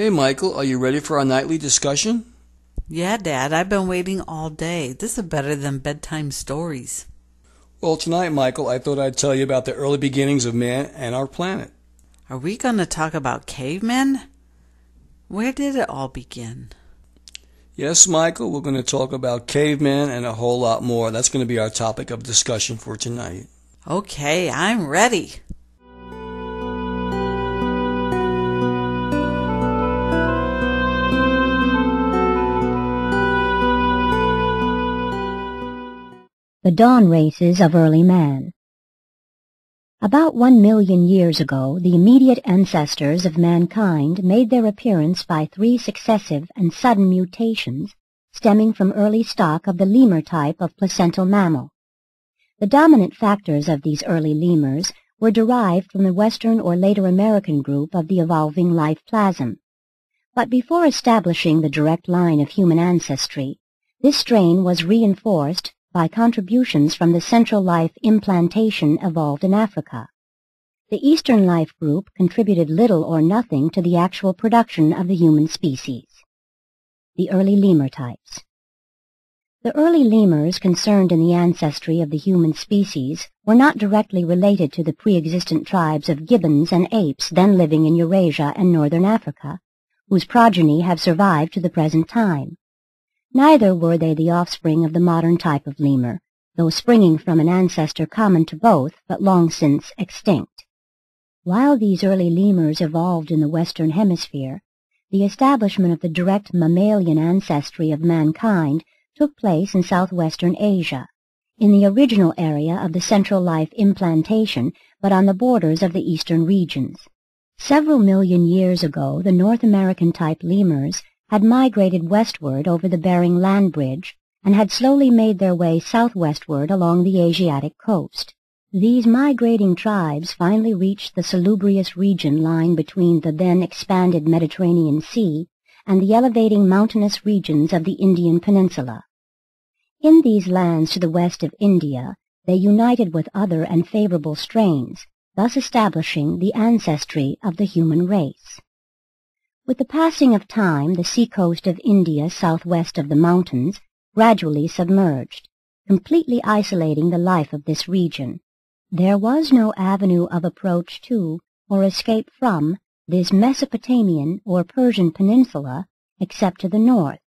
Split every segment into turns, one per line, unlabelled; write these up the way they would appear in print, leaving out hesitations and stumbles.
Hey, Michael, are you ready for our nightly discussion?
Yeah, Dad, I've been waiting all day. This is better than bedtime stories.
Well, tonight, Michael, I thought I'd tell you about the early beginnings of man and our planet.
Are we going to talk about cavemen? Where did it all begin?
Yes, Michael, we're going to talk about cavemen and a whole lot more. That's going to be our topic of discussion for tonight.
Okay, I'm ready.
The dawn races of early man. About 1 million years ago, the immediate ancestors of mankind made their appearance by 3 successive and sudden mutations stemming from early stock of the lemur type of placental mammal. The dominant factors of these early lemurs were derived from the Western or later American group of the evolving life plasm. But before establishing the direct line of human ancestry, this strain was reinforced by contributions from the central life implantation evolved in Africa. The Eastern life group contributed little or nothing to the actual production of the human species. The early lemur types. The early lemurs concerned in the ancestry of the human species were not directly related to the pre-existent tribes of gibbons and apes then living in Eurasia and northern Africa, whose progeny have survived to the present time. Neither were they the offspring of the modern type of lemur, though springing from an ancestor common to both but long since extinct. While these early lemurs evolved in the Western Hemisphere, the establishment of the direct mammalian ancestry of mankind took place in southwestern Asia, in the original area of the central life implantation but on the borders of the eastern regions. Several million years ago, the North American type lemurs had migrated westward over the Bering Land Bridge and had slowly made their way southwestward along the Asiatic coast. These migrating tribes finally reached the salubrious region lying between the then expanded Mediterranean Sea and the elevating mountainous regions of the Indian Peninsula. In these lands to the west of India, they united with other and favorable strains, thus establishing the ancestry of the human race. With the passing of time, the seacoast of India southwest of the mountains gradually submerged, completely isolating the life of this region. There was no avenue of approach to, or escape from, this Mesopotamian or Persian peninsula except to the north,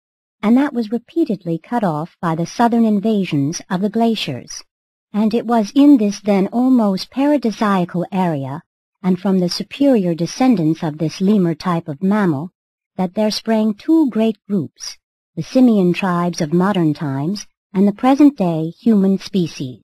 and that was repeatedly cut off by the southern invasions of the glaciers. And it was in this then almost paradisiacal area, and from the superior descendants of this lemur type of mammal, that there sprang 2 great groups, the simian tribes of modern times and the present-day human species.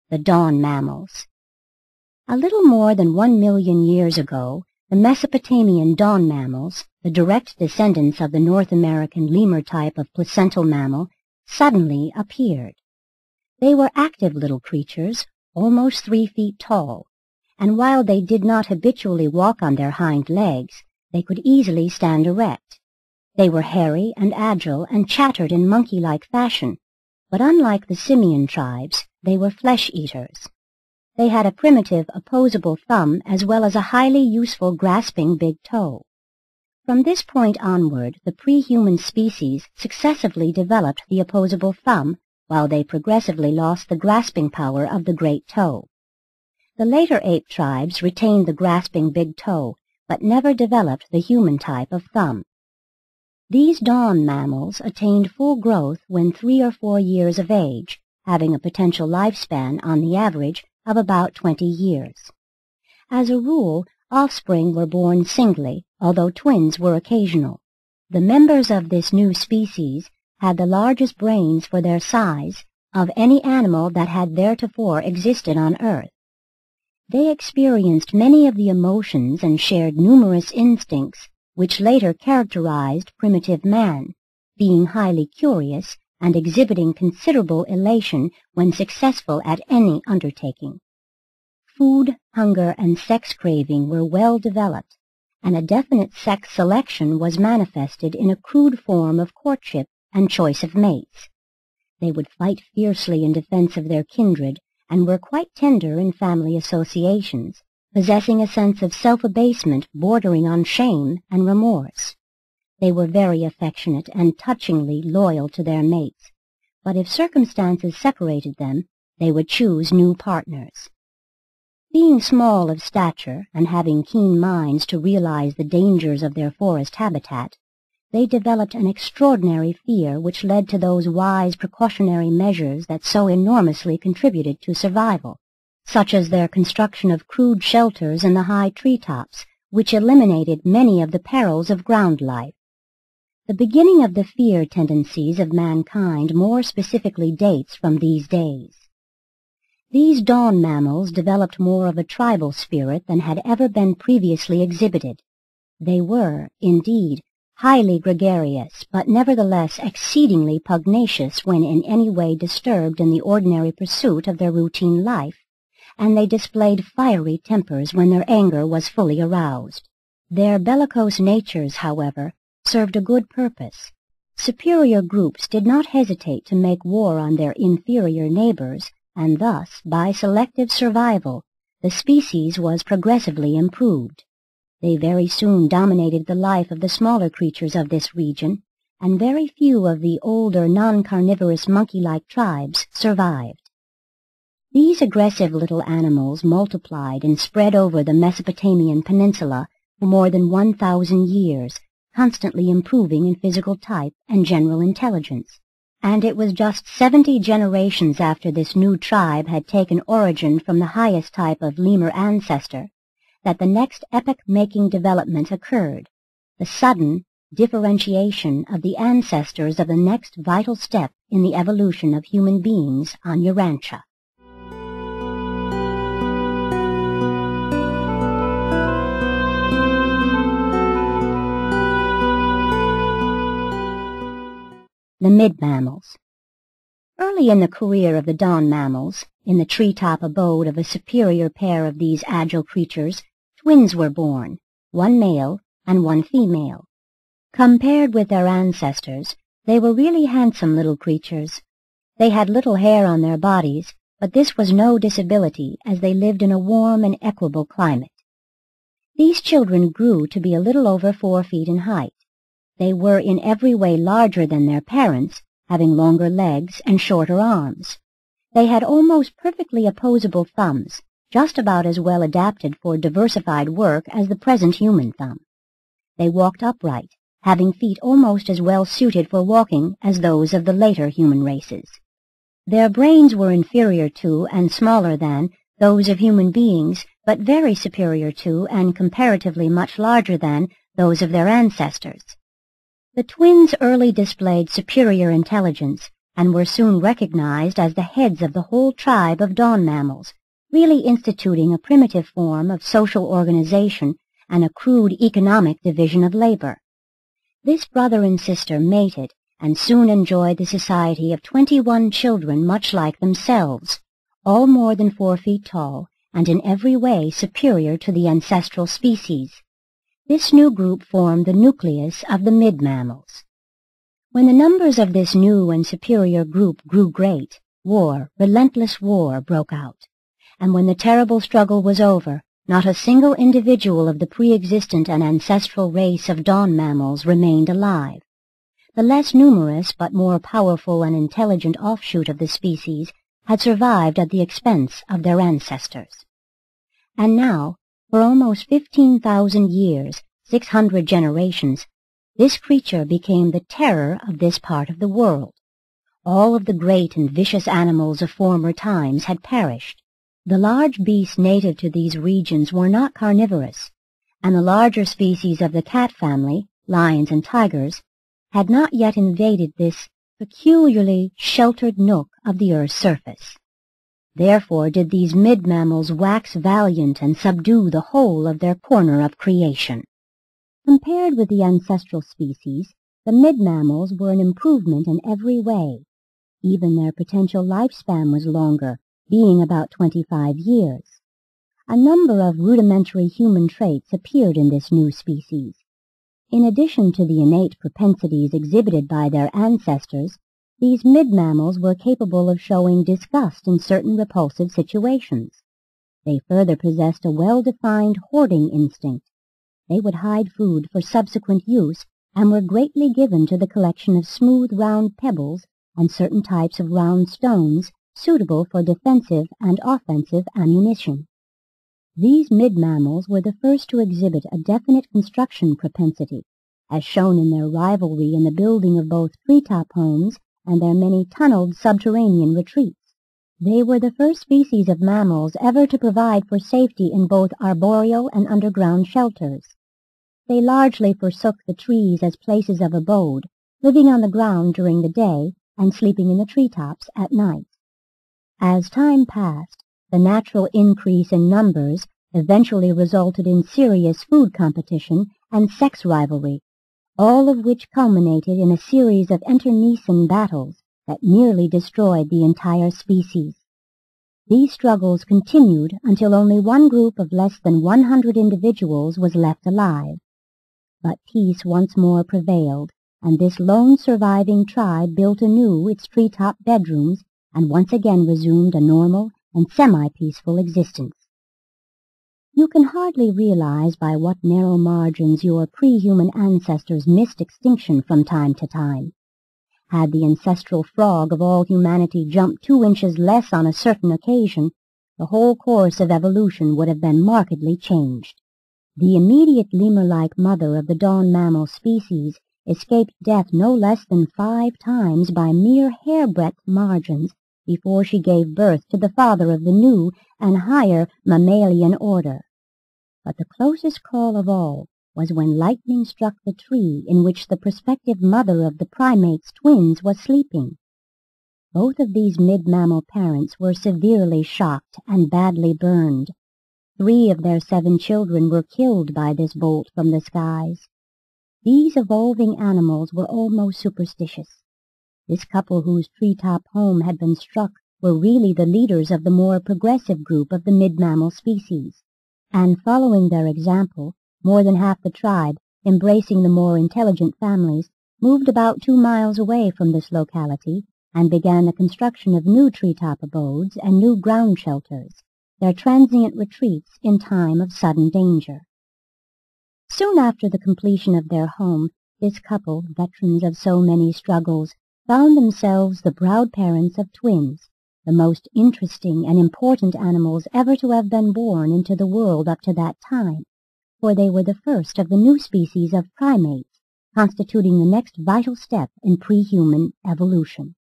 The dawn mammals. A little more than 1 million years ago, the Mesopotamian dawn mammals, the direct descendants of the North American lemur type of placental mammal, suddenly appeared. They were active little creatures, almost 3 feet tall, and while they did not habitually walk on their hind legs, they could easily stand erect. They were hairy and agile and chattered in monkey-like fashion, but unlike the simian tribes, they were flesh-eaters. They had a primitive opposable thumb as well as a highly useful grasping big toe. From this point onward, the pre-human species successively developed the opposable thumb, while they progressively lost the grasping power of the great toe. The later ape tribes retained the grasping big toe, but never developed the human type of thumb. These dawn mammals attained full growth when 3 or 4 years of age, having a potential lifespan on the average of about 20 years. As a rule, offspring were born singly, although twins were occasional. The members of this new species had the largest brains for their size of any animal that had theretofore existed on Earth. They experienced many of the emotions and shared numerous instincts which later characterized primitive man, being highly curious and exhibiting considerable elation when successful at any undertaking. Food, hunger, and sex craving were well developed, and a definite sex selection was manifested in a crude form of courtship and choice of mates. They would fight fiercely in defense of their kindred and were quite tender in family associations, possessing a sense of self-abasement bordering on shame and remorse. They were very affectionate and touchingly loyal to their mates, but if circumstances separated them, they would choose new partners. Being small of stature and having keen minds to realize the dangers of their forest habitat, they developed an extraordinary fear which led to those wise precautionary measures that so enormously contributed to survival, such as their construction of crude shelters in the high treetops, which eliminated many of the perils of ground life. The beginning of the fear tendencies of mankind more specifically dates from these days. These dawn mammals developed more of a tribal spirit than had ever been previously exhibited. They were, indeed, highly gregarious, but nevertheless exceedingly pugnacious when in any way disturbed in the ordinary pursuit of their routine life, and they displayed fiery tempers when their anger was fully aroused. Their bellicose natures, however, served a good purpose. Superior groups did not hesitate to make war on their inferior neighbors, and thus, by selective survival, the species was progressively improved. They very soon dominated the life of the smaller creatures of this region, and very few of the older non-carnivorous monkey-like tribes survived. These aggressive little animals multiplied and spread over the Mesopotamian peninsula for more than 1,000 years, constantly improving in physical type and general intelligence. And it was just 70 generations after this new tribe had taken origin from the highest type of lemur ancestor that the next epoch-making development occurred, the sudden differentiation of the ancestors of the next vital step in the evolution of human beings on Urantia. The mid-mammals. Early in the career of the dawn mammals, in the treetop abode of a superior pair of these agile creatures, twins were born, one male and one female. Compared with their ancestors, they were really handsome little creatures. They had little hair on their bodies, but this was no disability as they lived in a warm and equable climate. These children grew to be a little over 4 feet in height. They were in every way larger than their parents, having longer legs and shorter arms. They had almost perfectly opposable thumbs, just about as well adapted for diversified work as the present human thumb. They walked upright, having feet almost as well suited for walking as those of the later human races. Their brains were inferior to and smaller than those of human beings, but very superior to and comparatively much larger than those of their ancestors. The twins early displayed superior intelligence and were soon recognized as the heads of the whole tribe of dawn mammals, really instituting a primitive form of social organization and a crude economic division of labor. This brother and sister mated and soon enjoyed the society of 21 children much like themselves, all more than 4 feet tall and in every way superior to the ancestral species. This new group formed the nucleus of the mid-mammals. When the numbers of this new and superior group grew great, relentless war, broke out. And when the terrible struggle was over, not a single individual of the pre-existent and ancestral race of dawn mammals remained alive. The less numerous but more powerful and intelligent offshoot of the species had survived at the expense of their ancestors. And now, for almost 15,000 years, 600 generations, this creature became the terror of this part of the world. All of the great and vicious animals of former times had perished. The large beasts native to these regions were not carnivorous, and the larger species of the cat family, lions and tigers, had not yet invaded this peculiarly sheltered nook of the earth's surface. Therefore did these mid-mammals wax valiant and subdue the whole of their corner of creation. Compared with the ancestral species, the mid-mammals were an improvement in every way. Even their potential lifespan was longer, being about 25 years. A number of rudimentary human traits appeared in this new species. In addition to the innate propensities exhibited by their ancestors, these mid-mammals were capable of showing disgust in certain repulsive situations. They further possessed a well-defined hoarding instinct. They would hide food for subsequent use and were greatly given to the collection of smooth round pebbles and certain types of round stones suitable for defensive and offensive ammunition. These mid-mammals were the first to exhibit a definite construction propensity, as shown in their rivalry in the building of both treetop homes and their many tunneled subterranean retreats. They were the first species of mammals ever to provide for safety in both arboreal and underground shelters. They largely forsook the trees as places of abode, living on the ground during the day and sleeping in the treetops at night. As time passed, the natural increase in numbers eventually resulted in serious food competition and sex rivalry, all of which culminated in a series of internecine battles that nearly destroyed the entire species. These struggles continued until only one group of less than 100 individuals was left alive. But peace once more prevailed, and this lone surviving tribe built anew its treetop bedrooms and once again resumed a normal and semi-peaceful existence. You can hardly realize by what narrow margins your pre-human ancestors missed extinction from time to time. Had the ancestral frog of all humanity jumped 2 inches less on a certain occasion, the whole course of evolution would have been markedly changed. The immediate lemur-like mother of the dawn mammal species escaped death no less than 5 times by mere hair-breadth margins before she gave birth to the father of the new and higher mammalian order. But the closest call of all was when lightning struck the tree in which the prospective mother of the primate's twins was sleeping. Both of these mid-mammal parents were severely shocked and badly burned. 3 of their 7 children were killed by this bolt from the skies. These evolving animals were almost superstitious. This couple whose treetop home had been struck were really the leaders of the more progressive group of the mid-mammal species, and following their example, more than half the tribe, embracing the more intelligent families, moved about 2 miles away from this locality and began the construction of new treetop abodes and new ground shelters, their transient retreats in time of sudden danger. Soon after the completion of their home, this couple, veterans of so many struggles, found themselves the proud parents of twins, the most interesting and important animals ever to have been born into the world up to that time, for they were the first of the new species of primates, constituting the next vital step in pre-human evolution.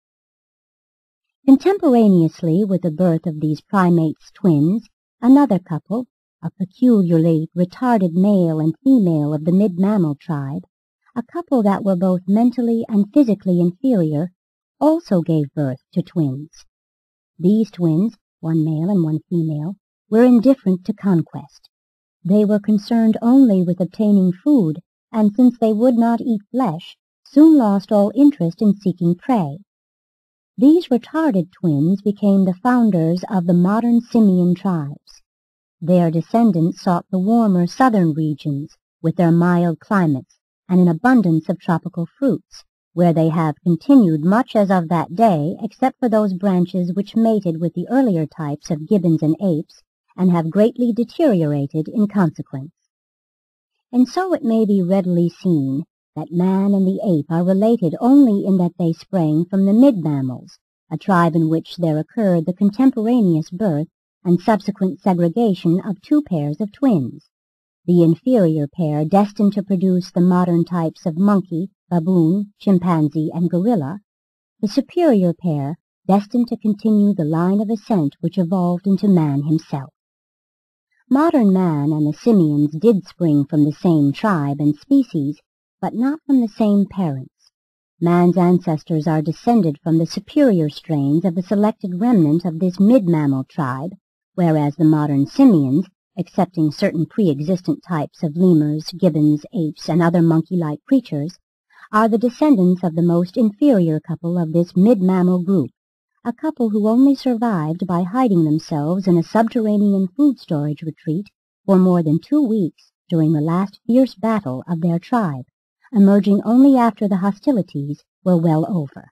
Contemporaneously with the birth of these primates' twins, another couple, a peculiarly retarded male and female of the mid-mammal tribe, a couple that were both mentally and physically inferior, also gave birth to twins. These twins, one male and one female, were indifferent to conquest. They were concerned only with obtaining food, and since they would not eat flesh, soon lost all interest in seeking prey. These retarded twins became the founders of the modern simian tribes. Their descendants sought the warmer southern regions, with their mild climates and an abundance of tropical fruits, where they have continued much as of that day, except for those branches which mated with the earlier types of gibbons and apes, and have greatly deteriorated in consequence. And so it may be readily seen that man and the ape are related only in that they sprang from the mid-mammals, a tribe in which there occurred the contemporaneous birth and subsequent segregation of 2 pairs of twins, the inferior pair destined to produce the modern types of monkey, baboon, chimpanzee, and gorilla, the superior pair destined to continue the line of ascent which evolved into man himself. Modern man and the simians did spring from the same tribe and species, but not from the same parents. Man's ancestors are descended from the superior strains of the selected remnant of this mid-mammal tribe, whereas the modern simians, excepting certain pre-existent types of lemurs, gibbons, apes, and other monkey-like creatures, are the descendants of the most inferior couple of this mid-mammal group, a couple who only survived by hiding themselves in a subterranean food storage retreat for more than 2 weeks during the last fierce battle of their tribe, emerging only after the hostilities were well over.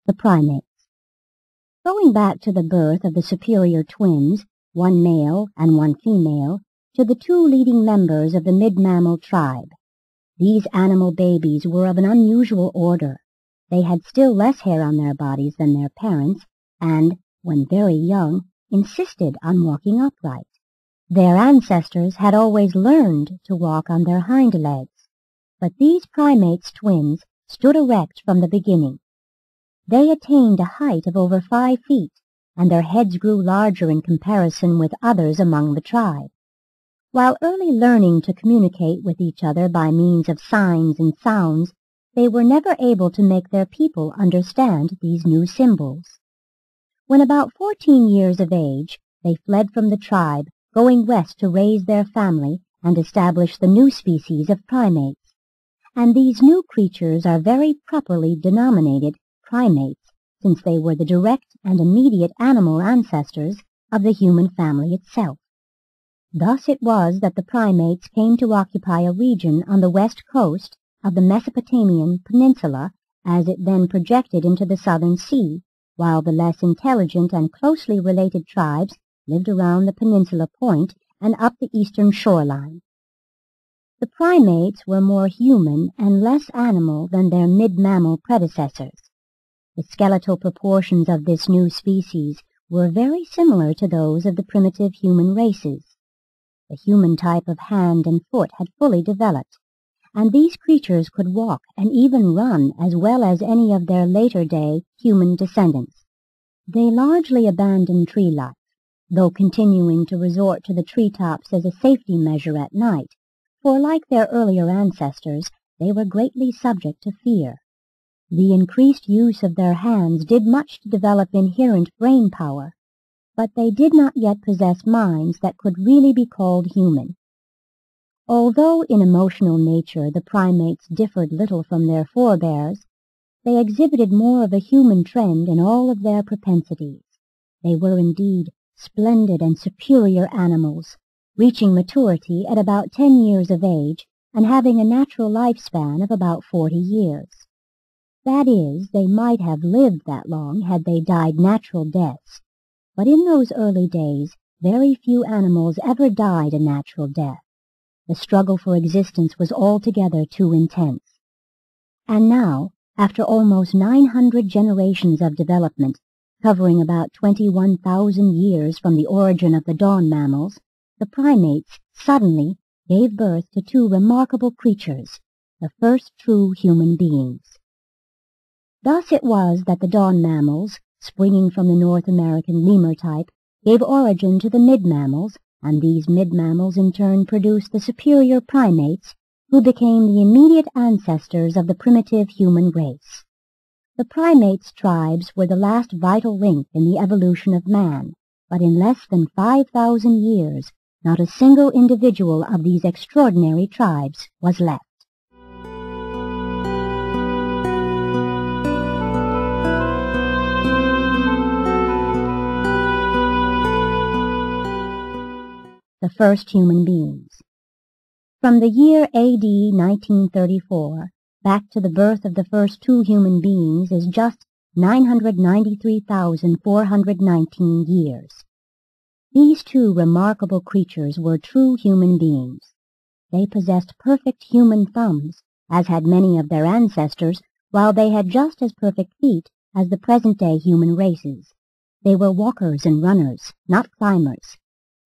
the primates. Going back to the birth of the superior twins, one male and one female, to the two leading members of the mid-mammal tribe. These animal babies were of an unusual order. They had still less hair on their bodies than their parents, and, when very young, insisted on walking upright. Their ancestors had always learned to walk on their hind legs, but these primates twins stood erect from the beginning. They attained a height of over 5 feet, and their heads grew larger in comparison with others among the tribe. While early learning to communicate with each other by means of signs and sounds, they were never able to make their people understand these new symbols. When about 14 years of age, they fled from the tribe, going west to raise their family and establish the new species of primates. And these new creatures are very properly denominated primates, since they were the direct and immediate animal ancestors of the human family itself. Thus it was that the primates came to occupy a region on the west coast of the Mesopotamian peninsula as it then projected into the southern sea, while the less intelligent and closely related tribes lived around the peninsula point and up the eastern shoreline. The primates were more human and less animal than their mid-mammal predecessors. The skeletal proportions of this new species were very similar to those of the primitive human races. The human type of hand and foot had fully developed, and these creatures could walk and even run as well as any of their later-day human descendants. They largely abandoned tree life, though continuing to resort to the treetops as a safety measure at night, for like their earlier ancestors, they were greatly subject to fear. The increased use of their hands did much to develop inherent brain power, but they did not yet possess minds that could really be called human. Although in emotional nature the primates differed little from their forebears, they exhibited more of a human trend in all of their propensities. They were indeed splendid and superior animals, reaching maturity at about 10 years of age and having a natural lifespan of about 40 years. That is, they might have lived that long had they died natural deaths, but in those early days very few animals ever died a natural death. The struggle for existence was altogether too intense. And now, after almost 900 generations of development, covering about 21,000 years from the origin of the dawn mammals, the primates suddenly gave birth to two remarkable creatures, the first true human beings. Thus it was that the dawn mammals, springing from the North American lemur type, gave origin to the mid-mammals, and these mid-mammals in turn produced the superior primates, who became the immediate ancestors of the primitive human race. The primates' tribes were the last vital link in the evolution of man, but in less than 5,000 years, not a single individual of these extraordinary tribes was left. The first human beings. From the year A.D. 1934 back to the birth of the first two human beings is just 993,419 years. These two remarkable creatures were true human beings. They possessed perfect human thumbs, as had many of their ancestors, while they had just as perfect feet as the present-day human races. They were walkers and runners, not climbers.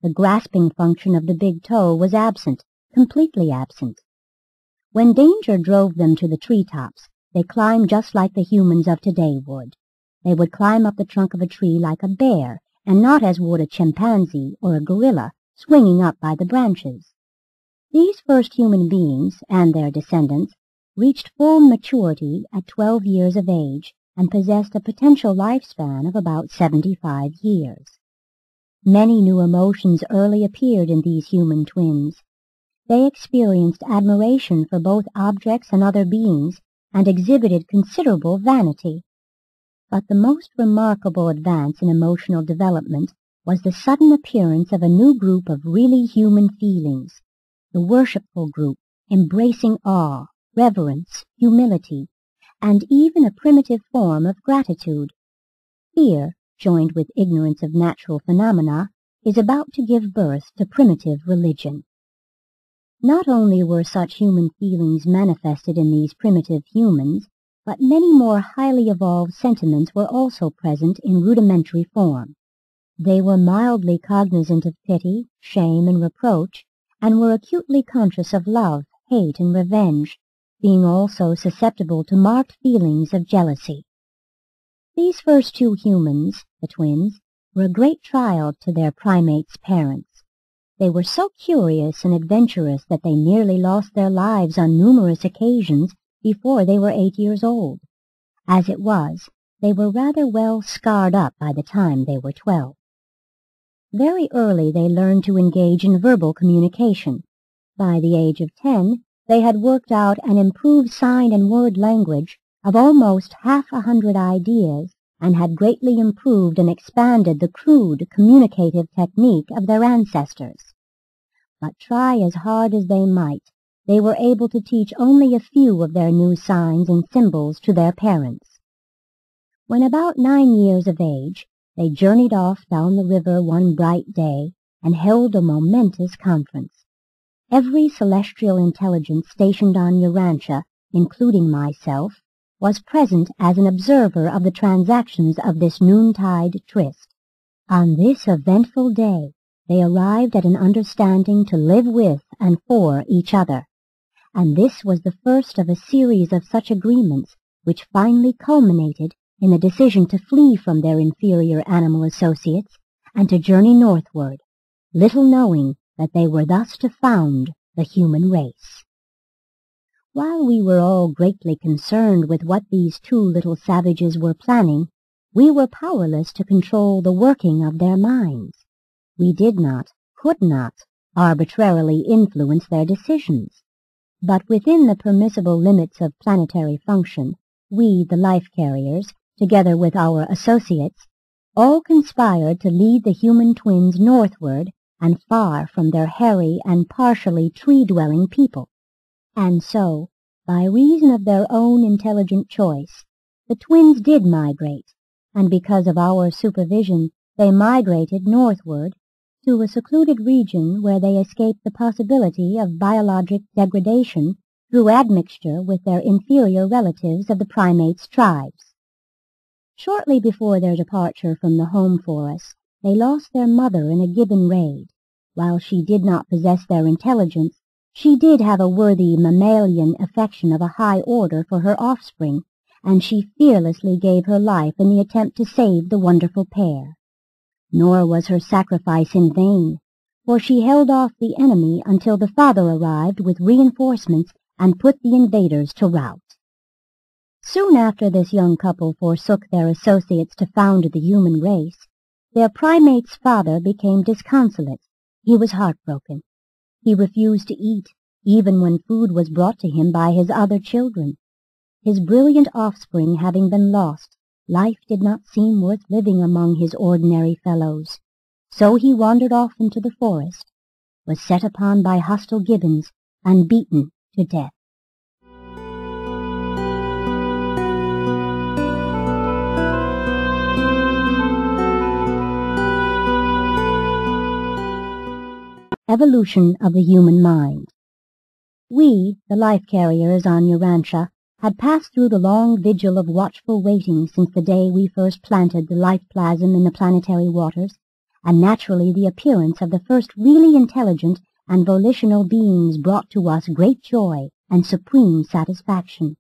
The grasping function of the big toe was absent, completely absent. When danger drove them to the treetops, they climbed just like the humans of today would. They would climb up the trunk of a tree like a bear, and not as would a chimpanzee or a gorilla, swinging up by the branches. These first human beings, and their descendants, reached full maturity at 12 years of age and possessed a potential lifespan of about 75 years. Many new emotions early appeared in these human twins. They experienced admiration for both objects and other beings, and exhibited considerable vanity. But the most remarkable advance in emotional development was the sudden appearance of a new group of really human feelings, the worshipful group, embracing awe, reverence, humility, and even a primitive form of gratitude. Fear, joined with ignorance of natural phenomena, is about to give birth to primitive religion. Not only were such human feelings manifested in these primitive humans, but many more highly evolved sentiments were also present in rudimentary form. They were mildly cognizant of pity, shame, and reproach, and were acutely conscious of love, hate, and revenge, being also susceptible to marked feelings of jealousy. These first two humans, the twins, were a great trial to their primates' parents. They were so curious and adventurous that they nearly lost their lives on numerous occasions before they were 8 years old. As it was, they were rather well scarred up by the time they were 12. Very early they learned to engage in verbal communication. By the age of 10, they had worked out an improved sign and word language of almost 100 ideas, and had greatly improved and expanded the crude communicative technique of their ancestors. But try as hard as they might, they were able to teach only a few of their new signs and symbols to their parents. When about 9 years of age, they journeyed off down the river one bright day and held a momentous conference. Every celestial intelligence stationed on Urantia, including myself, was present as an observer of the transactions of this noontide tryst. On this eventful day, they arrived at an understanding to live with and for each other, and this was the first of a series of such agreements which finally culminated in the decision to flee from their inferior animal associates and to journey northward, little knowing that they were thus to found the human race. While we were all greatly concerned with what these two little savages were planning, we were powerless to control the working of their minds. We did not, could not, arbitrarily influence their decisions. But within the permissible limits of planetary function, we, the life-carriers, together with our associates, all conspired to lead the human twins northward and far from their hairy and partially tree-dwelling people. And so, by reason of their own intelligent choice, the twins did migrate, and because of our supervision, they migrated northward to a secluded region where they escaped the possibility of biologic degradation through admixture with their inferior relatives of the primates' tribes. Shortly before their departure from the home forest, they lost their mother in a gibbon raid. While she did not possess their intelligence, she did have a worthy mammalian affection of a high order for her offspring, and she fearlessly gave her life in the attempt to save the wonderful pair. Nor was her sacrifice in vain, for she held off the enemy until the father arrived with reinforcements and put the invaders to rout. Soon after this young couple forsook their associates to found the human race, their primate's father became disconsolate. He was heartbroken. He refused to eat, even when food was brought to him by his other children. His brilliant offspring having been lost, life did not seem worth living among his ordinary fellows. So he wandered off into the forest, was set upon by hostile gibbons, and beaten to death. Evolution of the human mind. We, the life-carriers on Urantia, had passed through the long vigil of watchful waiting since the day we first planted the life plasm in the planetary waters, and naturally the appearance of the first really intelligent and volitional beings brought to us great joy and supreme satisfaction.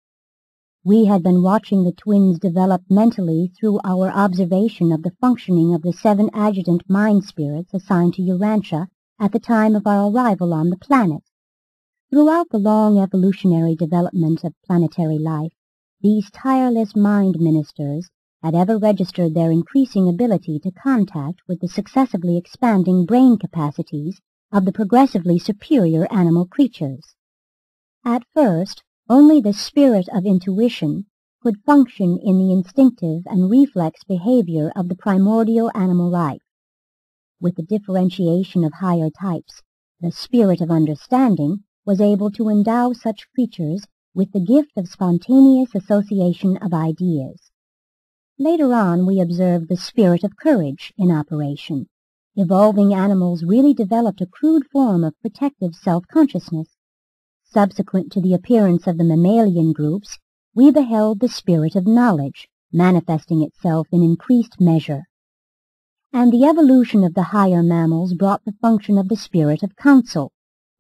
We had been watching the twins develop mentally through our observation of the functioning of the 7 adjutant mind-spirits assigned to Urantia at the time of our arrival on the planet. Throughout the long evolutionary development of planetary life, these tireless mind ministers had ever registered their increasing ability to contact with the successively expanding brain capacities of the progressively superior animal creatures. At first, only the spirit of intuition could function in the instinctive and reflex behavior of the primordial animal life. With the differentiation of higher types, the spirit of understanding was able to endow such creatures with the gift of spontaneous association of ideas. Later on, we observed the spirit of courage in operation. Evolving animals really developed a crude form of protective self-consciousness. Subsequent to the appearance of the mammalian groups, we beheld the spirit of knowledge manifesting itself in increased measure. And the evolution of the higher mammals brought the function of the spirit of council,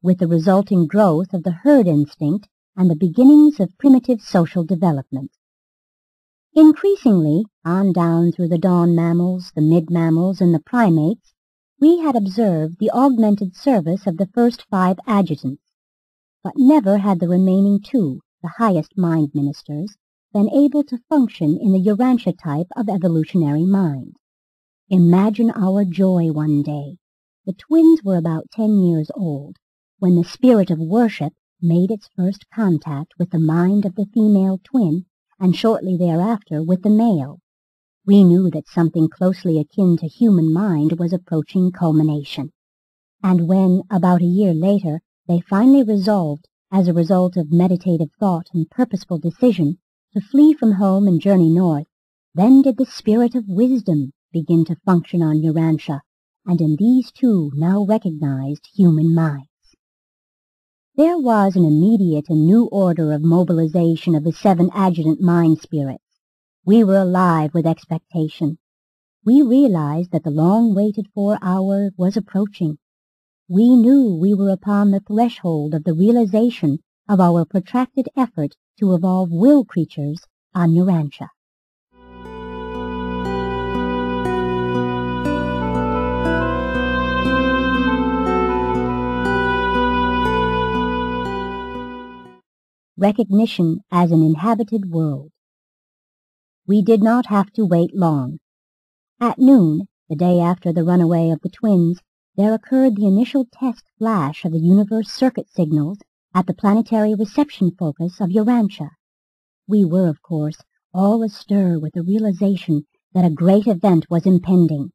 with the resulting growth of the herd instinct and the beginnings of primitive social development. Increasingly, on down through the dawn mammals, the mid-mammals, and the primates, we had observed the augmented service of the first 5 adjutants, but never had the remaining 2, the highest mind ministers, been able to function in the Urantia type of evolutionary mind. Imagine our joy one day. The twins were about 10 years old, when the spirit of worship made its first contact with the mind of the female twin, and shortly thereafter with the male. We knew that something closely akin to human mind was approaching culmination. And when, about a year later, they finally resolved, as a result of meditative thought and purposeful decision, to flee from home and journey north, then did the spirit of wisdom begin to function on Urantia, and in these 2 now recognized human minds. There was an immediate and new order of mobilization of the 7 adjutant mind spirits. We were alive with expectation. We realized that the long-waited-for hour was approaching. We knew we were upon the threshold of the realization of our protracted effort to evolve will creatures on Urantia. Recognition as an inhabited world. We did not have to wait long. At noon, the day after the runaway of the twins, there occurred the initial test flash of the universe circuit signals at the planetary reception focus of Urantia. We were, of course, all astir with the realization that a great event was impending.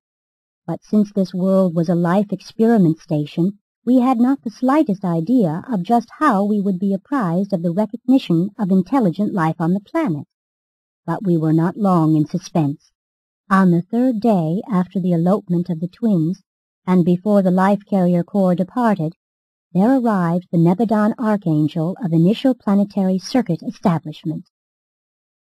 But since this world was a life experiment station, we had not the slightest idea of just how we would be apprised of the recognition of intelligent life on the planet. But we were not long in suspense. On the 3rd day after the elopement of the twins, and before the life-carrier corps departed, there arrived the Nebadon Archangel of initial planetary circuit establishment.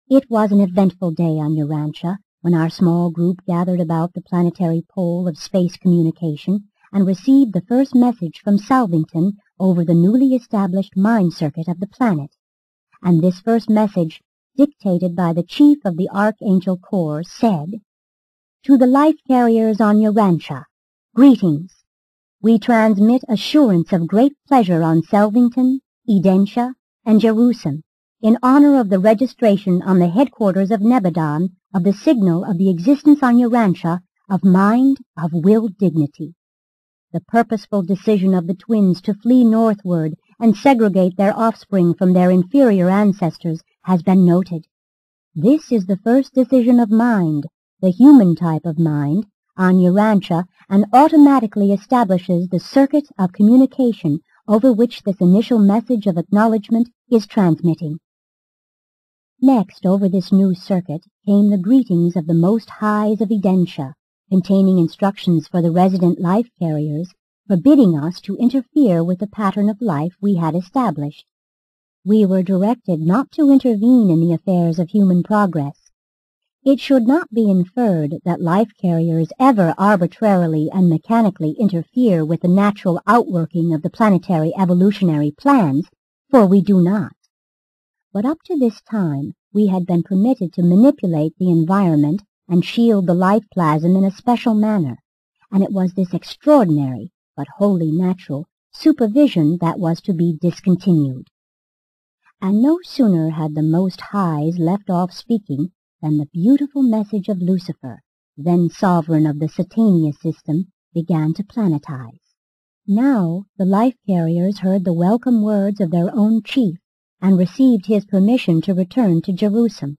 It was an eventful day on Urantia, when our small group gathered about the planetary pole of space communication and received the first message from Salvington over the newly established mind circuit of the planet. And this first message, dictated by the chief of the Archangel Corps, said, "To the life carriers on Urantia, greetings. We transmit assurance of great pleasure on Salvington, Edentia, and Jerusalem, in honor of the registration on the headquarters of Nebadon of the signal of the existence on Urantia of mind of will dignity. The purposeful decision of the twins to flee northward and segregate their offspring from their inferior ancestors has been noted. This is the first decision of mind, the human type of mind, on Urantia, and automatically establishes the circuit of communication over which this initial message of acknowledgement is transmitting. Next, over this new circuit, came the greetings of the Most Highs of Edentia, containing instructions for the resident life carriers, forbidding us to interfere with the pattern of life we had established. We were directed not to intervene in the affairs of human progress. It should not be inferred that life carriers ever arbitrarily and mechanically interfere with the natural outworking of the planetary evolutionary plans, for we do not. But up to this time, we had been permitted to manipulate the environment and shield the life plasm in a special manner, and it was this extraordinary, but wholly natural, supervision that was to be discontinued. And no sooner had the Most Highs left off speaking than the beautiful message of Lucifer, then sovereign of the Satania system, began to planetize. Now the life carriers heard the welcome words of their own chief and received his permission to return to Jerusalem.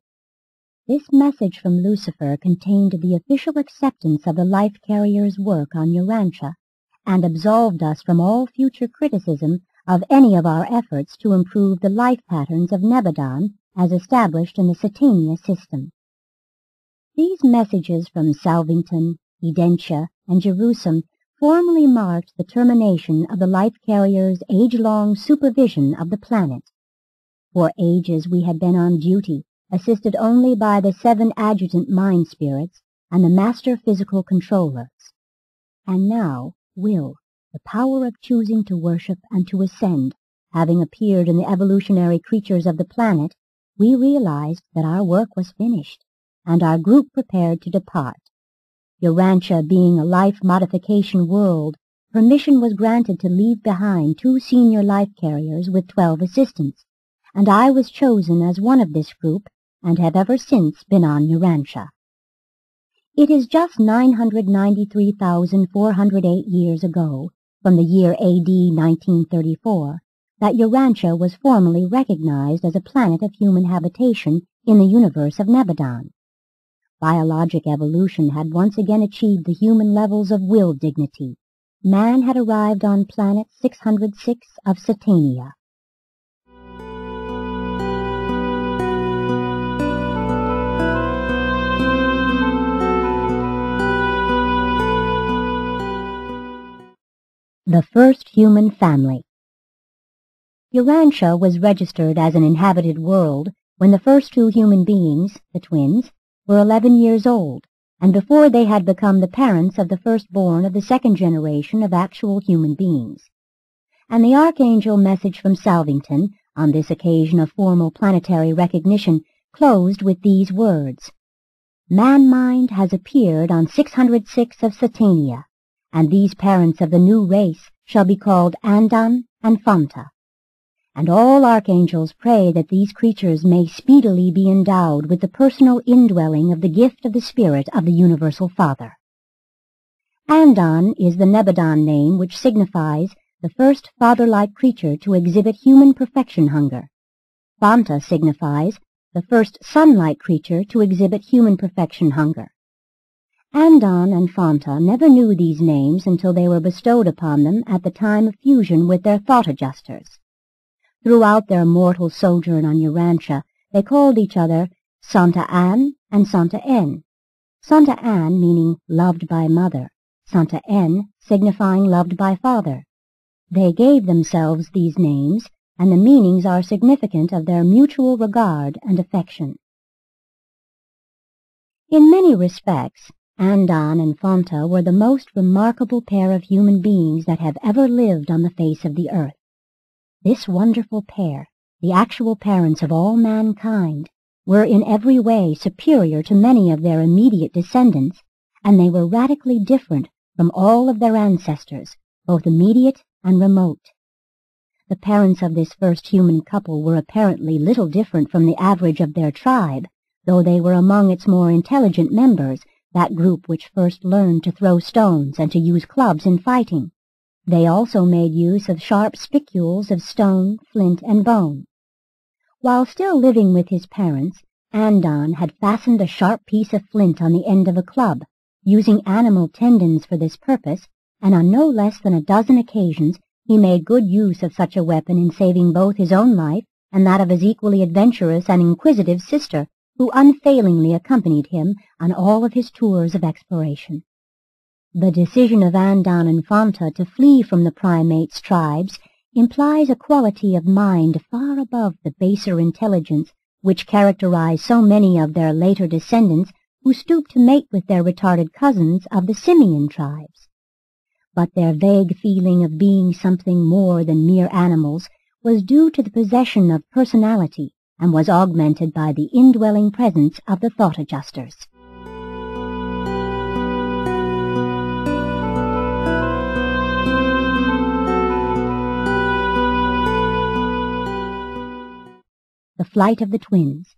This message from Lucifer contained the official acceptance of the life carriers' work on Urantia, and absolved us from all future criticism of any of our efforts to improve the life patterns of Nebadon as established in the Satania system. These messages from Salvington, Edentia, and Jerusalem formally marked the termination of the life carrier's age-long supervision of the planet. For ages we had been on duty, assisted only by the 7 adjutant mind spirits and the master physical controllers. And now, will, the power of choosing to worship and to ascend, having appeared in the evolutionary creatures of the planet, we realized that our work was finished, and our group prepared to depart. Urantia being a life modification world, permission was granted to leave behind 2 senior life carriers with 12 assistants, and I was chosen as one of this group and have ever since been on Urantia. It is just 993,408 years ago, from the year A.D. 1934, that Urantia was formally recognized as a planet of human habitation in the universe of Nebadon. Biologic evolution had once again achieved the human levels of will dignity. Man had arrived on planet 606 of Satania. The first human family. Urantia was registered as an inhabited world when the first 2 human beings, the twins, were 11 years old, and before they had become the parents of the firstborn of the 2nd generation of actual human beings. And the archangel message from Salvington, on this occasion of formal planetary recognition, closed with these words: "Man-mind has appeared on 606 of Satania, and these parents of the new race shall be called Andon and Fonta. And all archangels pray that these creatures may speedily be endowed with the personal indwelling of the gift of the Spirit of the Universal Father." Andon is the Nebadon name which signifies the first father-like creature to exhibit human perfection hunger. Fonta signifies the first son-like creature to exhibit human perfection hunger. Andon and Fonta never knew these names until they were bestowed upon them at the time of fusion with their thought adjusters. Throughout their mortal sojourn on Urantia, they called each other Santa Anne and Santa N. Santa Anne meaning loved by mother, Santa N signifying loved by father. They gave themselves these names, and the meanings are significant of their mutual regard and affection. In many respects, Andon and Fonta were the most remarkable pair of human beings that have ever lived on the face of the earth. This wonderful pair, the actual parents of all mankind, were in every way superior to many of their immediate descendants, and they were radically different from all of their ancestors, both immediate and remote. The parents of this first human couple were apparently little different from the average of their tribe, though they were among its more intelligent members, that group which first learned to throw stones and to use clubs in fighting. They also made use of sharp spicules of stone, flint, and bone. While still living with his parents, Andon had fastened a sharp piece of flint on the end of a club, using animal tendons for this purpose, and on no less than a dozen occasions he made good use of such a weapon in saving both his own life and that of his equally adventurous and inquisitive sister, who unfailingly accompanied him on all of his tours of exploration. The decision of Andon and Fonta to flee from the primates' tribes implies a quality of mind far above the baser intelligence which characterized so many of their later descendants who stooped to mate with their retarded cousins of the simian tribes. But their vague feeling of being something more than mere animals was due to the possession of personality and was augmented by the indwelling presence of the thought adjusters. The flight of the twins.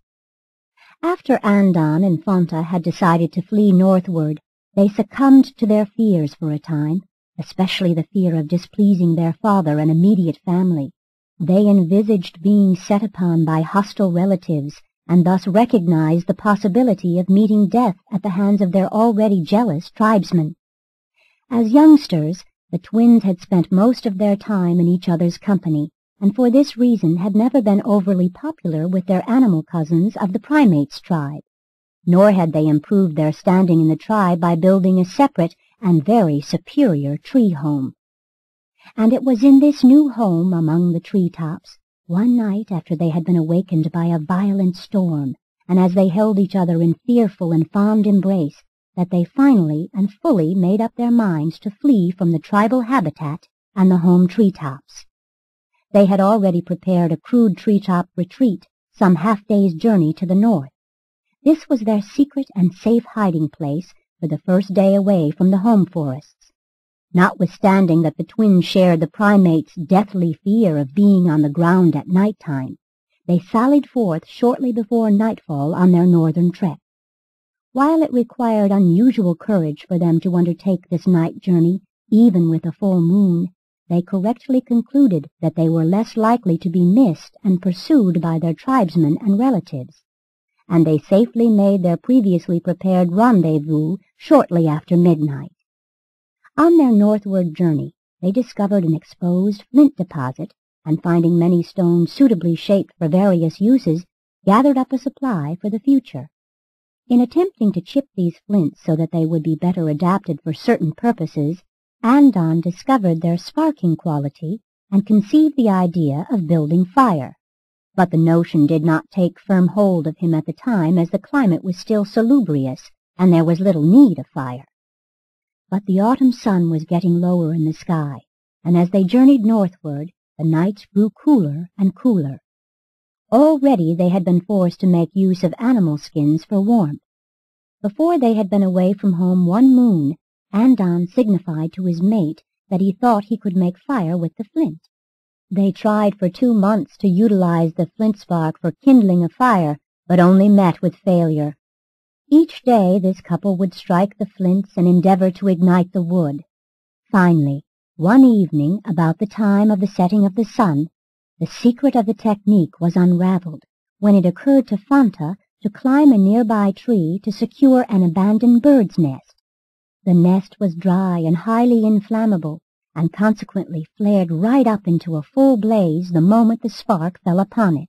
After Andon and Fonta had decided to flee northward, they succumbed to their fears for a time, especially the fear of displeasing their father and immediate family. They envisaged being set upon by hostile relatives, and thus recognized the possibility of meeting death at the hands of their already jealous tribesmen. As youngsters, The twins had spent most of their time in each other's company, and for this reason had never been overly popular with their animal cousins of the primates tribe. Nor had they improved their standing in the tribe by building a separate and very superior tree home. And it was in this new home among the treetops, one night after they had been awakened by a violent storm, and as they held each other in fearful and fond embrace, that they finally and fully made up their minds to flee from the tribal habitat and the home treetops. They had already prepared a crude treetop retreat, some half-day's journey to the north. This was their secret and safe hiding place for the first day away from the home forests. Notwithstanding that the twins shared the primates' deathly fear of being on the ground at night time, they sallied forth shortly before nightfall on their northern trek. While it required unusual courage for them to undertake this night journey, even with a full moon, they correctly concluded that they were less likely to be missed and pursued by their tribesmen and relatives, and they safely made their previously prepared rendezvous shortly after midnight. On their northward journey, they discovered an exposed flint deposit, and finding many stones suitably shaped for various uses, gathered up a supply for the future. In attempting to chip these flints so that they would be better adapted for certain purposes, Andon discovered their sparking quality and conceived the idea of building fire. But the notion did not take firm hold of him at the time, as the climate was still salubrious and there was little need of fire. But the autumn sun was getting lower in the sky, and as they journeyed northward, the nights grew cooler and cooler. Already they had been forced to make use of animal skins for warmth. Before they had been away from home one moon, Andon signified to his mate that he thought he could make fire with the flint. They tried for 2 months to utilize the flint spark for kindling a fire, but only met with failure. Each day this couple would strike the flints and endeavor to ignite the wood. Finally, one evening, about the time of the setting of the sun, the secret of the technique was unraveled when it occurred to Fanta to climb a nearby tree to secure an abandoned bird's nest. The nest was dry and highly inflammable, and consequently flared right up into a full blaze the moment the spark fell upon it.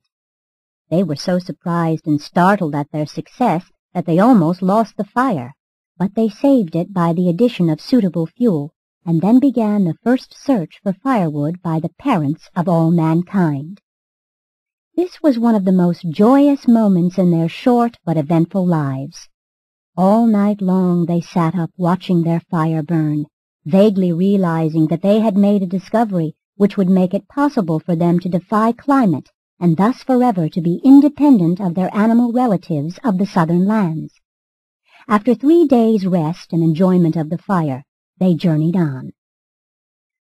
They were so surprised and startled at their success that they almost lost the fire, but they saved it by the addition of suitable fuel, and then began the first search for firewood by the parents of all mankind. This was one of the most joyous moments in their short but eventful lives. All night long they sat up watching their fire burn, vaguely realizing that they had made a discovery which would make it possible for them to defy climate and thus forever to be independent of their animal relatives of the southern lands. After 3 days' rest and enjoyment of the fire, they journeyed on.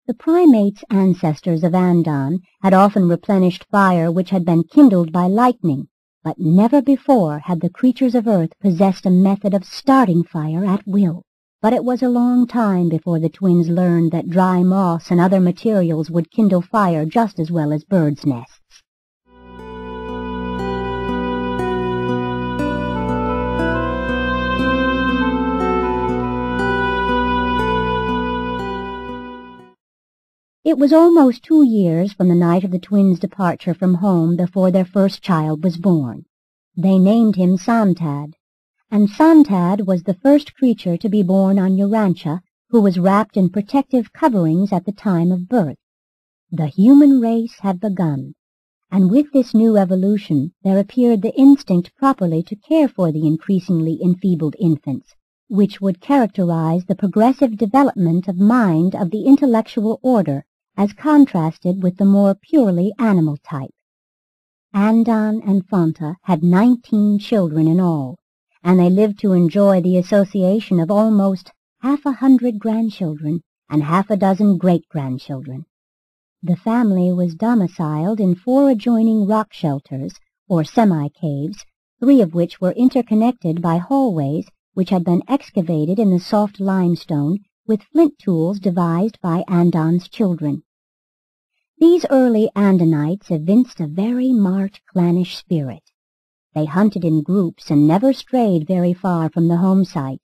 The primates' ancestors of Andon had often replenished fire which had been kindled by lightning, but never before had the creatures of earth possessed a method of starting fire at will. But it was a long time before the twins learned that dry moss and other materials would kindle fire just as well as birds' nests. It was almost 2 years from the night of the twins' departure from home before their first child was born. They named him Santad, and Santad was the first creature to be born on Urantia who was wrapped in protective coverings at the time of birth. The human race had begun, and with this new evolution there appeared the instinct properly to care for the increasingly enfeebled infants, which would characterize the progressive development of mind of the intellectual order as contrasted with the more purely animal type. Andon and Fanta had 19 children in all, and they lived to enjoy the association of almost 100 grandchildren and 6 great-grandchildren. The family was domiciled in 4 adjoining rock shelters, or semi-caves, 3 of which were interconnected by hallways which had been excavated in the soft limestone with flint tools devised by Andon's children. These early Andonites evinced a very marked clannish spirit. They hunted in groups and never strayed very far from the home site.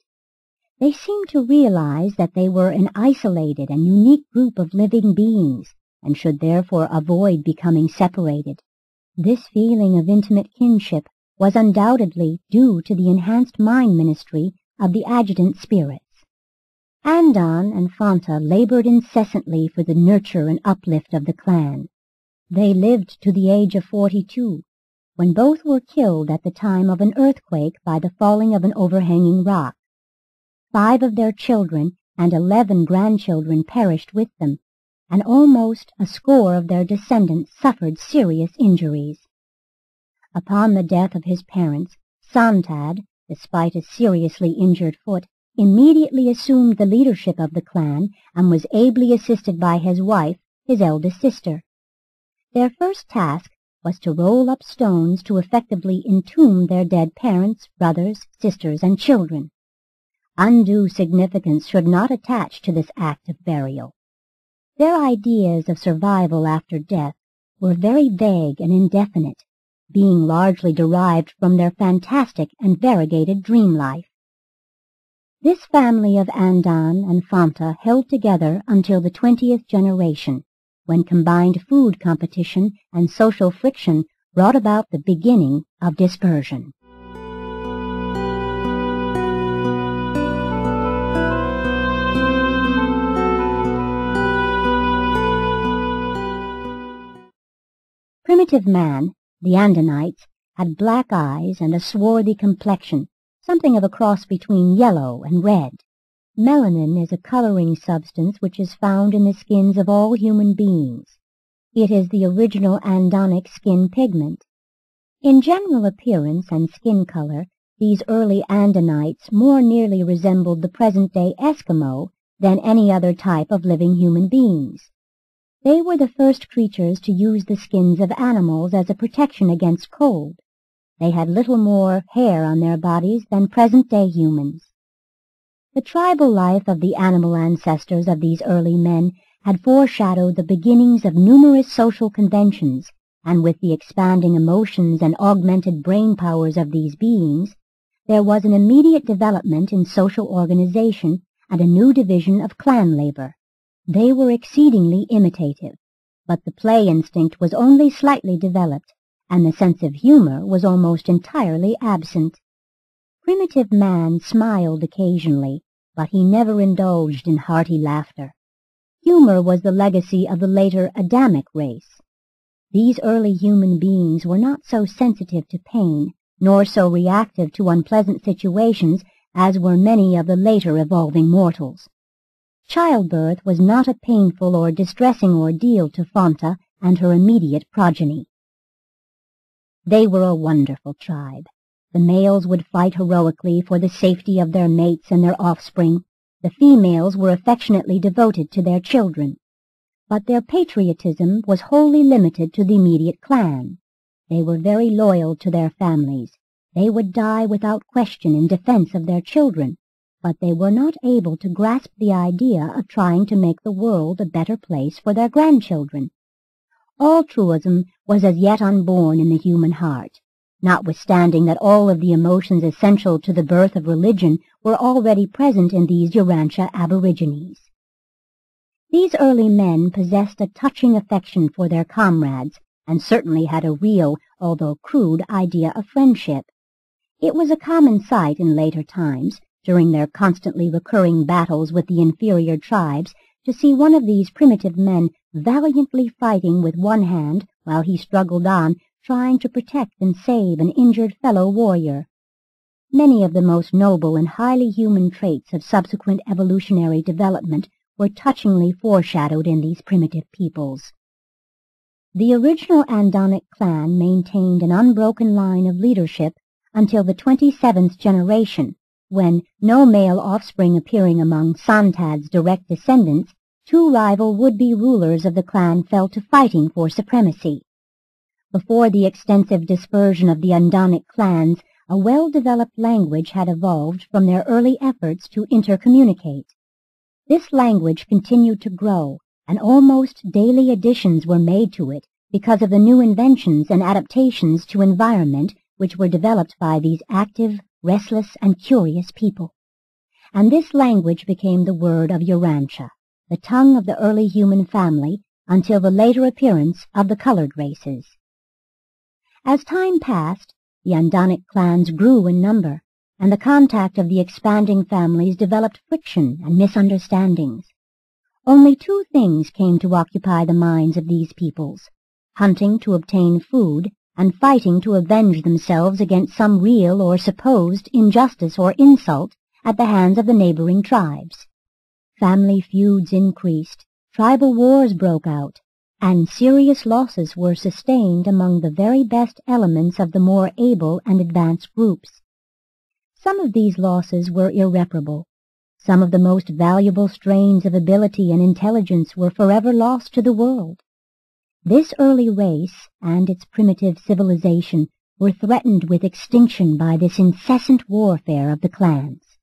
They seemed to realize that they were an isolated and unique group of living beings, and should therefore avoid becoming separated. This feeling of intimate kinship was undoubtedly due to the enhanced mind ministry of the adjutant spirits. Andon and Fanta labored incessantly for the nurture and uplift of the clan. They lived to the age of 42, when both were killed at the time of an earthquake by the falling of an overhanging rock. 5 of their children and 11 grandchildren perished with them, and almost a score of their descendants suffered serious injuries. Upon the death of his parents, Santad, despite a seriously injured foot, immediately assumed the leadership of the clan and was ably assisted by his wife, his eldest sister. Their first task was to roll up stones to effectively entomb their dead parents, brothers, sisters, and children. Undue significance should not attach to this act of burial. Their ideas of survival after death were very vague and indefinite, being largely derived from their fantastic and variegated dream life. This family of Andon and Fanta held together until the 20th generation, when combined food competition and social friction brought about the beginning of dispersion. Primitive man, the Andonites, had black eyes and a swarthy complexion, something of a cross between yellow and red. Melanin is a coloring substance which is found in the skins of all human beings. It is the original Andonic skin pigment. In general appearance and skin color, these early Andonites more nearly resembled the present-day Eskimo than any other type of living human beings. They were the first creatures to use the skins of animals as a protection against cold. They had little more hair on their bodies than present-day humans. The tribal life of the animal ancestors of these early men had foreshadowed the beginnings of numerous social conventions, and with the expanding emotions and augmented brain powers of these beings, there was an immediate development in social organization and a new division of clan labor. They were exceedingly imitative, but the play instinct was only slightly developed, and the sense of humor was almost entirely absent. Primitive man smiled occasionally, but he never indulged in hearty laughter. Humor was the legacy of the later Adamic race. These early human beings were not so sensitive to pain, nor so reactive to unpleasant situations as were many of the later evolving mortals. Childbirth was not a painful or distressing ordeal to Fanta and her immediate progeny. They were a wonderful tribe. The males would fight heroically for the safety of their mates and their offspring. The females were affectionately devoted to their children. But their patriotism was wholly limited to the immediate clan. They were very loyal to their families. They would die without question in defense of their children, but they were not able to grasp the idea of trying to make the world a better place for their grandchildren. Altruism was as yet unborn in the human heart, notwithstanding that all of the emotions essential to the birth of religion were already present in these Urantia aborigines. These early men possessed a touching affection for their comrades, and certainly had a real, although crude, idea of friendship. It was a common sight in later times, during their constantly recurring battles with the inferior tribes, to see one of these primitive men valiantly fighting with one hand while he struggled on, trying to protect and save an injured fellow warrior. Many of the most noble and highly human traits of subsequent evolutionary development were touchingly foreshadowed in these primitive peoples. The original Andonic clan maintained an unbroken line of leadership until the 27th generation, when, no male offspring appearing among Santad's direct descendants, 2 rival would-be rulers of the clan fell to fighting for supremacy. Before the extensive dispersion of the Andonic clans, a well-developed language had evolved from their early efforts to intercommunicate. This language continued to grow, and almost daily additions were made to it because of the new inventions and adaptations to environment which were developed by these active, restless, and curious people. and this language became the word of Urantia, the tongue of the early human family, until the later appearance of the colored races. As time passed, the Andonic clans grew in number, and the contact of the expanding families developed friction and misunderstandings. Only two things came to occupy the minds of these peoples: hunting to obtain food, and fighting to avenge themselves against some real or supposed injustice or insult at the hands of the neighboring tribes. Family feuds increased, tribal wars broke out, and serious losses were sustained among the very best elements of the more able and advanced groups. Some of these losses were irreparable. Some of the most valuable strains of ability and intelligence were forever lost to the world. This early race and its primitive civilization were threatened with extinction by this incessant warfare of the clans.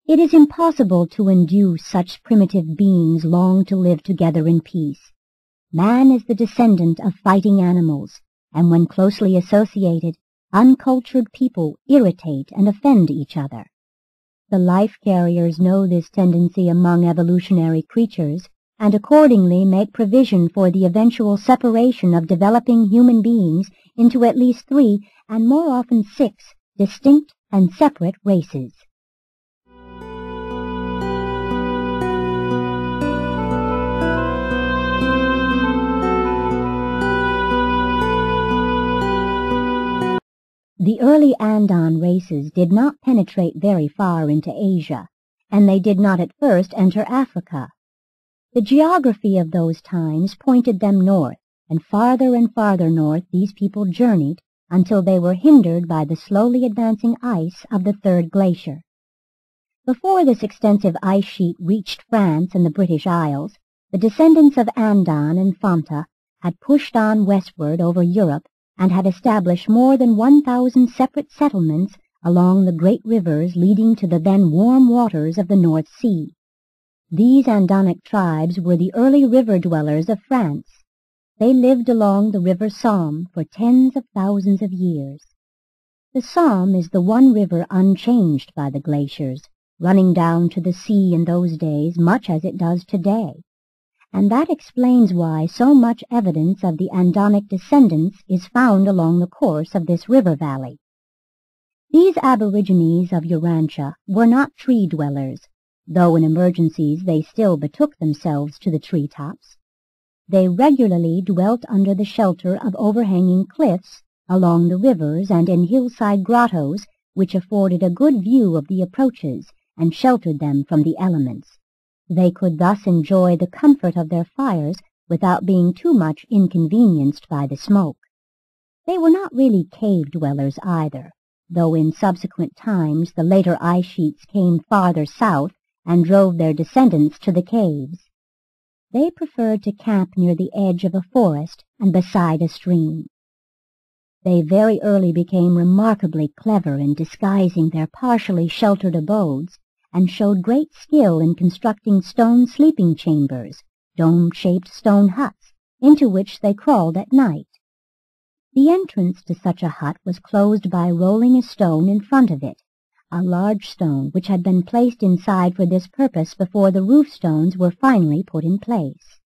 It is impossible to induce such primitive beings long to live together in peace. Man is the descendant of fighting animals, and when closely associated, uncultured people irritate and offend each other. The life carriers know this tendency among evolutionary creatures, and accordingly make provision for the eventual separation of developing human beings into at least 3, and more often 6, distinct and separate races. The early Andon races did not penetrate very far into Asia, and they did not at first enter Africa. The geography of those times pointed them north, and farther north these people journeyed until they were hindered by the slowly advancing ice of the third glacier. Before this extensive ice sheet reached France and the British Isles, the descendants of Andon and Fanta had pushed on westward over Europe and had established more than 1,000 separate settlements along the great rivers leading to the then warm waters of the North Sea. These Andonic tribes were the early river dwellers of France. They lived along the river Somme for tens of thousands of years. The Somme is the one river unchanged by the glaciers, running down to the sea in those days much as it does today. And that explains why so much evidence of the Andonic descendants is found along the course of this river valley. These aborigines of Urantia were not tree dwellers, though in emergencies they still betook themselves to the tree-tops. They regularly dwelt under the shelter of overhanging cliffs along the rivers and in hillside grottos, which afforded a good view of the approaches and sheltered them from the elements. They could thus enjoy the comfort of their fires without being too much inconvenienced by the smoke. They were not really cave dwellers either, though in subsequent times the later ice sheets came farther south and drove their descendants to the caves. They preferred to camp near the edge of a forest and beside a stream. They very early became remarkably clever in disguising their partially sheltered abodes, and showed great skill in constructing stone sleeping chambers, dome-shaped stone huts, into which they crawled at night. The entrance to such a hut was closed by rolling a stone in front of it, a large stone which had been placed inside for this purpose before the roof stones were finally put in place.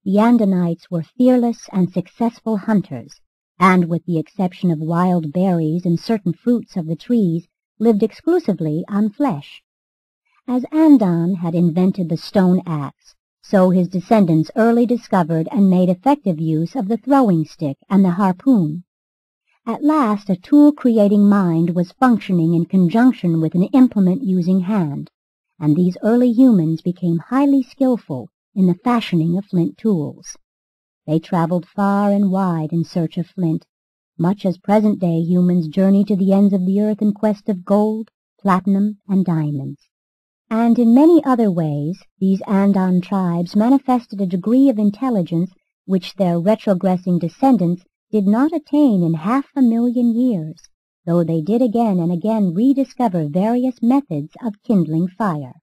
The Andonites were fearless and successful hunters, and with the exception of wild berries and certain fruits of the trees, lived exclusively on flesh. As Andon had invented the stone axe, so his descendants early discovered and made effective use of the throwing stick and the harpoon. At last a tool-creating mind was functioning in conjunction with an implement-using hand, and these early humans became highly skillful in the fashioning of flint tools. They traveled far and wide in search of flint, much as present-day humans journey to the ends of the earth in quest of gold, platinum, and diamonds. And in many other ways, these Andon tribes manifested a degree of intelligence which their retrogressing descendants did not attain in 500,000 years, though they did again and again rediscover various methods of kindling fire.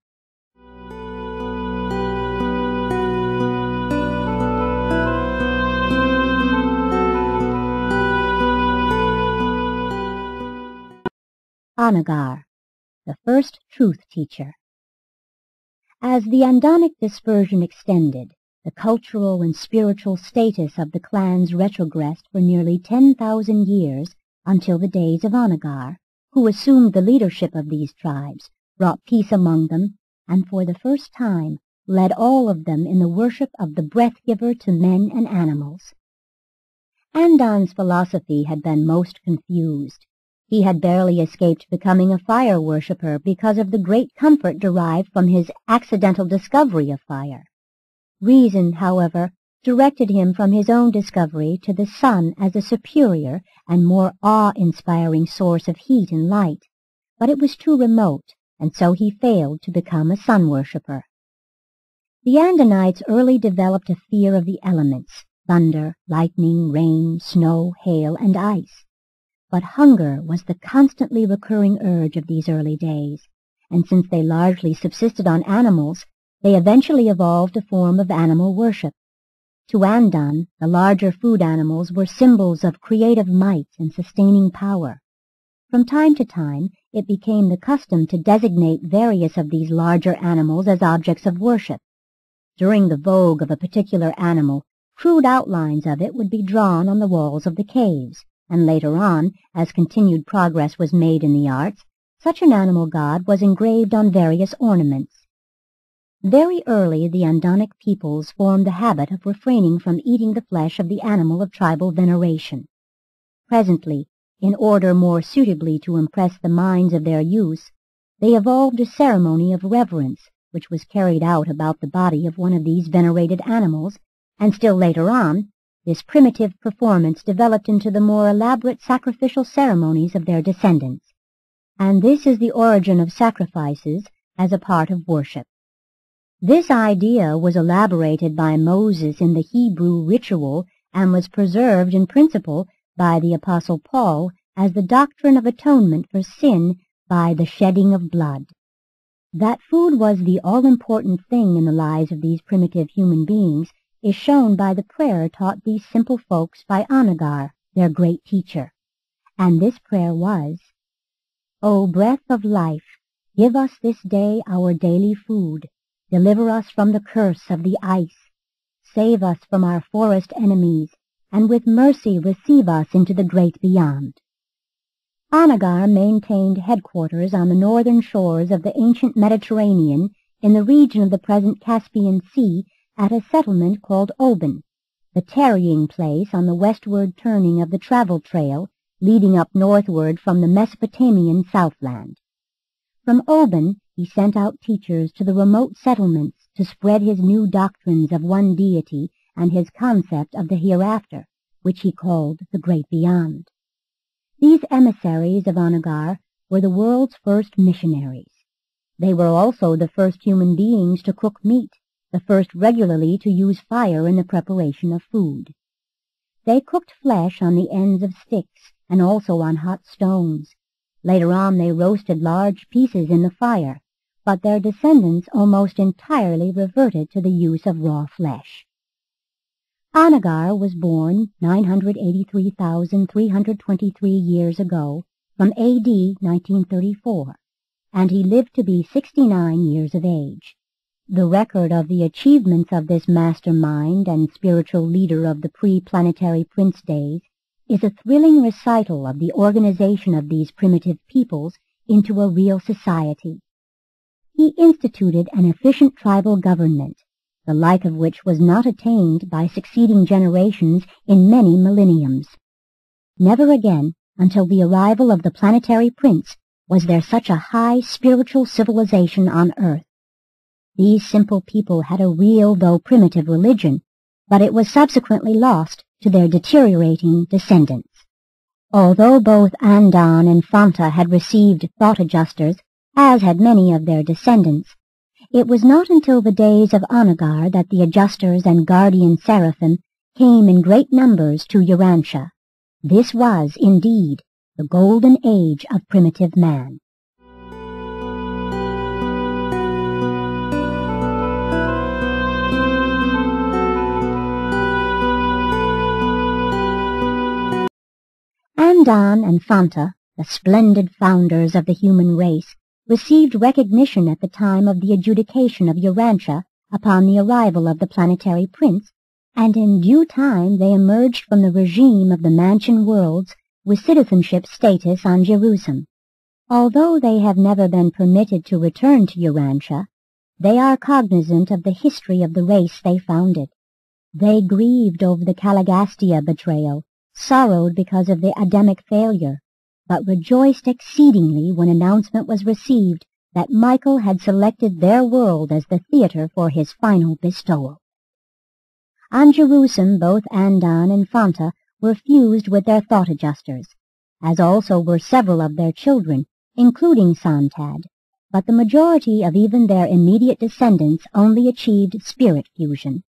Onagar. the first truth teacher. As the Andonic dispersion extended, the cultural and spiritual status of the clans retrogressed for nearly 10,000 years until the days of Anagar, who assumed the leadership of these tribes, brought peace among them, and for the first time led all of them in the worship of the breath-giver to men and animals. Andon's philosophy had been most confused. He had barely escaped becoming a fire worshipper because of the great comfort derived from his accidental discovery of fire. Reason, however, directed him from his own discovery to the sun as a superior and more awe-inspiring source of heat and light, but it was too remote, and so he failed to become a sun worshipper. The Andonites early developed a fear of the elements, thunder, lightning, rain, snow, hail, and ice. But hunger was the constantly recurring urge of these early days, and since they largely subsisted on animals, they eventually evolved a form of animal worship. To Andon, the larger food animals were symbols of creative might and sustaining power. From time to time, it became the custom to designate various of these larger animals as objects of worship. During the vogue of a particular animal, crude outlines of it would be drawn on the walls of the caves, and later on, as continued progress was made in the arts, such an animal god was engraved on various ornaments. Very early the Andonic peoples formed the habit of refraining from eating the flesh of the animal of tribal veneration. Presently, in order more suitably to impress the minds of their use, they evolved a ceremony of reverence which was carried out about the body of one of these venerated animals, and still later on, this primitive performance developed into the more elaborate sacrificial ceremonies of their descendants. And this is the origin of sacrifices as a part of worship. This idea was elaborated by Moses in the Hebrew ritual and was preserved in principle by the Apostle Paul as the doctrine of atonement for sin by the shedding of blood. That food was the all-important thing in the lives of these primitive human beings is shown by the prayer taught these simple folks by Anagar, their great teacher. And this prayer was, O breath of life, give us this day our daily food, deliver us from the curse of the ice, save us from our forest enemies, and with mercy receive us into the great beyond. Anagar maintained headquarters on the northern shores of the ancient Mediterranean in the region of the present Caspian Sea at a settlement called Oban, the tarrying place on the westward turning of the travel trail leading up northward from the Mesopotamian Southland. From Oban he sent out teachers to the remote settlements to spread his new doctrines of one deity and his concept of the hereafter, which he called the great beyond. These emissaries of Anagar were the world's first missionaries. They were also the first human beings to cook meat, the first regularly to use fire in the preparation of food. They cooked flesh on the ends of sticks and also on hot stones. Later on they roasted large pieces in the fire, but their descendants almost entirely reverted to the use of raw flesh. Anagar was born 983,323 years ago from A.D. 1934, and he lived to be 69 years of age. The record of the achievements of this mastermind and spiritual leader of the pre-planetary prince days is a thrilling recital of the organization of these primitive peoples into a real society. He instituted an efficient tribal government, the like of which was not attained by succeeding generations in many millenniums. Never again, until the arrival of the planetary prince, was there such a high spiritual civilization on Earth. These simple people had a real, though primitive, religion, but it was subsequently lost to their deteriorating descendants. Although both Andon and Fanta had received thought adjusters, as had many of their descendants, it was not until the days of Anagar that the adjusters and guardian seraphim came in great numbers to Urantia. This was, indeed, the golden age of primitive man. Andon and Fanta, the splendid founders of the human race, received recognition at the time of the adjudication of Urantia upon the arrival of the planetary prince, and in due time they emerged from the regime of the mansion worlds with citizenship status on Jerusalem. Although they have never been permitted to return to Urantia, they are cognizant of the history of the race they founded. They grieved over the Caligastia betrayal, sorrowed because of the Adamic failure, but rejoiced exceedingly when announcement was received that Michael had selected their world as the theater for his final bestowal. On Jerusalem, both Andon and Fanta were fused with their thought adjusters, as also were several of their children, including Santad, but the majority of even their immediate descendants only achieved spirit fusion.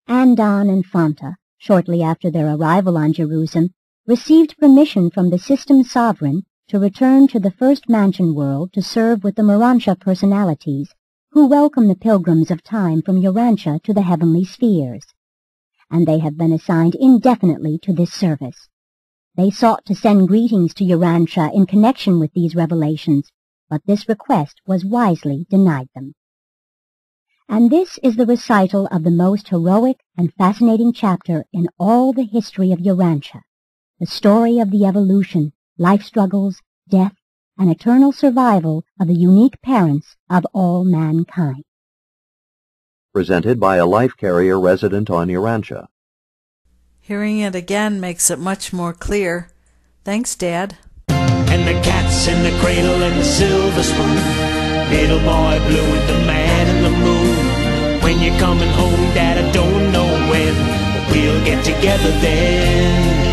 Andon and Fanta, shortly after their arrival on Jerusalem, received permission from the system's sovereign to return to the first mansion world to serve with the Urantia personalities, who welcome the pilgrims of time from Urantia to the heavenly spheres. And they have been assigned indefinitely to this service. They sought to send greetings to Urantia in connection with these revelations, but this request was wisely denied them. And this is the recital of the most heroic and fascinating chapter in all the history of Urantia, the story of the evolution, life struggles, death, and eternal survival of the unique parents of all mankind.
Presented by a life carrier resident on Urantia.
Hearing it again makes it much more clear. Thanks, Dad.
And the cat's in the cradle and the silver spoon. Little boy blue with the man in the moon. When you're coming home, Dad, I don't know when, but we'll get together then.